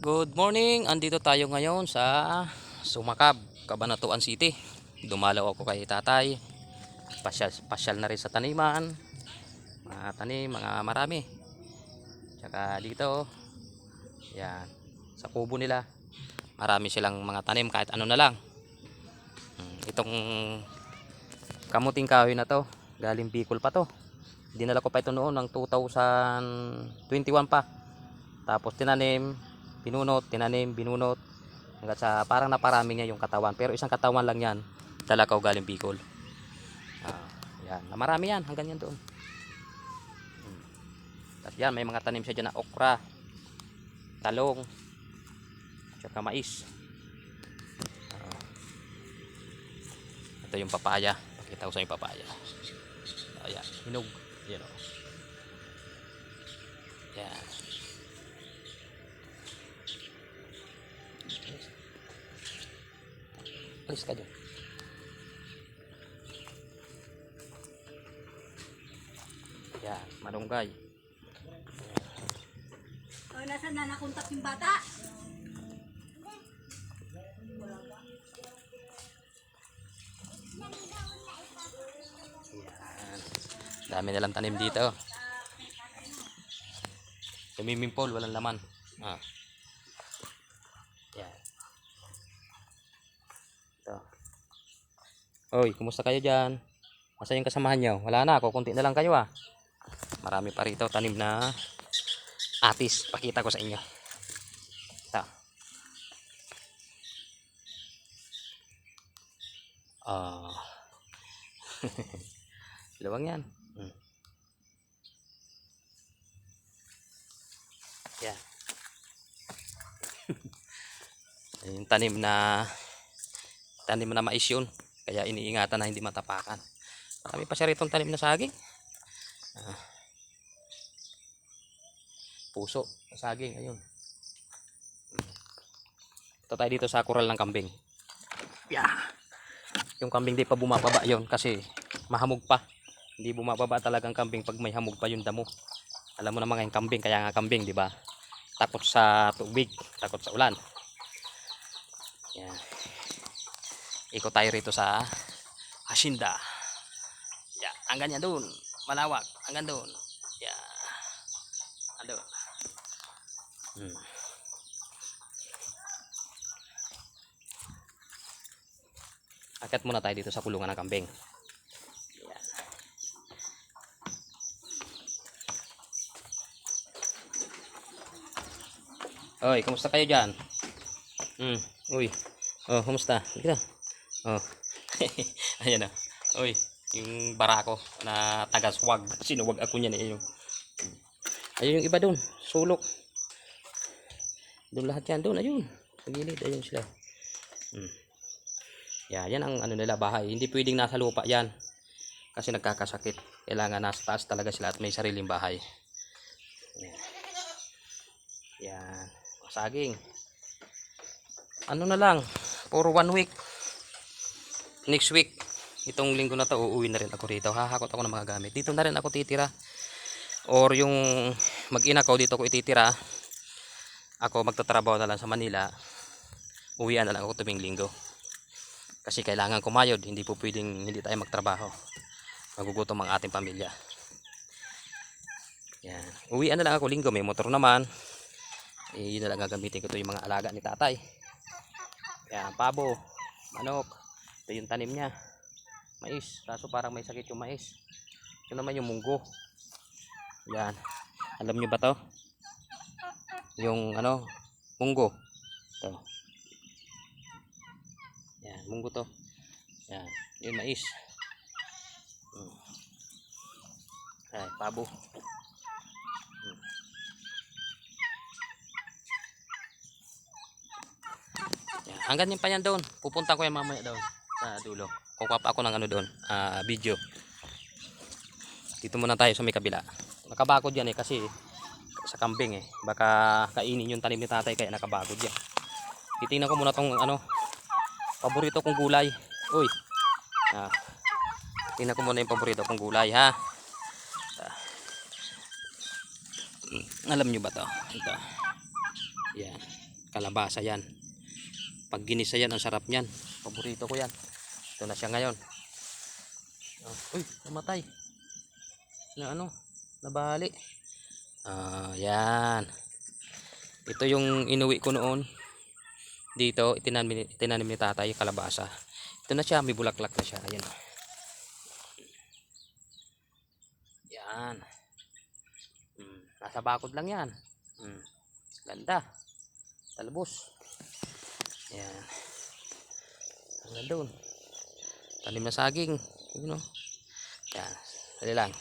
Good morning, andito tayo ngayon sa Sumakab, Cabanatuan City. Dumalaw ako kay tatay. Pasyal na rin sa taniman. Mga tanim, mga marami. Tsaka dito, yan, sa kubo nila. Marami silang mga tanim kahit ano na lang. Itong kamuting kahoy na to, galing Bicol pa to. Dinala ko pa ito noon ng 2021 pa. Tapos tinanim, tinanim, binunot hanggang sa parang naparami niya yung katawan, pero isang katawan lang yan, dala ko galing Bicol. Yan, marami yan hanggang yan doon. Tapos yan, may mga tanim siya dyan na okra, talong, tsaka mais. Ito yung papaya, pakita ko sa yung papaya. Ayan, hinog. Yan o. Yan. Alis ka dyan. Yan, malunggay. Oh, nasaan na nakuntak yung bata? Yan. Dami nalang tanim dito. Swimming pool, walang laman. Yan. Ito. Oy, kumusta kayo dyan? Masa yung kasamahan nyo? Wala na, kukunti na lang kayo ah. Marami pa rito tanim na atis. Pakita ko sa inyo. Ito. Lawang yan. Yan. Yung tanim na mais yun. Kaya iniingatan na hindi matapakan. Marami pa siya rito tanim na saging. Puso na saging, ayun. Ito tayo dito sa kural ng kambing. Yeah. Yung kambing di pa bumababa yun kasi mahamog pa. Hindi bumababa talagang kambing pag may hamog pa yung damo. Alam mo naman yung kambing, kaya nga kambing, di ba? Takot sa tubig, takot sa ulan. Yan. Ikot tayo rito sa hacienda. Yan, hanggang yan doon. Malawak, hanggang doon. Yan. Andun. Akyat muna tayo dito sa kulungan ng kambing. Yan. Oy, kumusta kayo dyan? Uy. Oh, kumusta? Dito. Oh. Ayan na. Oy, yung barako na taga-swag. Sinuwag ako niyan eh. Ayun yung iba doon. Sulok. Doon lahat yan. Doon, ayun. Sa gilid, ayun sila. Yan ang ano nila, bahay. Hindi pwedeng nasa lupa yan. Kasi nagkakasakit. Kailangan nasa taas talaga sila at may sariling bahay. Yan. Saging. Ano na lang. Puro 1 week. Next week. Itong linggo na to, uuwi na rin ako rito. Hahakot ako ng mga gamit. Dito na rin ako titira. Or yung mag-ina ko, dito ko ititira. Ako magtatrabaho na lang sa Manila. Uwian na lang ako tuwing linggo. Kasi kailangan kumayod, hindi po pwedeng hindi tayo magtrabaho. Magugutom ang ating pamilya. Yan. Uwian na lang ako linggo, may motor naman. Yun na lang gagamitin ko ito yung mga alaga ni tatay. Yan, pabo, manok. Ito yung tanim niya. Mais, kaso parang may sakit yung mais. Ito naman yung munggo. Yan. Alam niyo ba to? Yung ano, munggo. Ito. Yan, munggo to. Yan, yung mais. Ay, pabo. Yan, hanggang yung pa yan doon. Pupunta ko yan mamaya doon sa dulo. Kukuha pa ako ng ano doon, video. Dito muna tayo sa may kabila. Nakabakod yan eh kasi sa kambing eh. Baka kainin yung tanim ni tatay kaya nakabakod yan. Titingnan ko muna tong ano, paborito kong gulay. Uy. Tingnan ko muna yung paborito kong gulay ha. Alam nyo ba to? Ito. Yan. kalabasa yan. Pag ginisa yan, ang sarap niyan. Paborito ko yan. Ito na siya ngayon. Uy, namatay. Na ano, nabali. Yan. Ito yung inuwi ko noon. Dito, itinanim ni tatay yung kalabasa. Ito na siya, may bulaklak na siya. Ayan. Yan. Nasa bakod lang yan. Ganda. Talbos. Yan. Hanggang doon. Tanim na saging. Yan. Dali lang.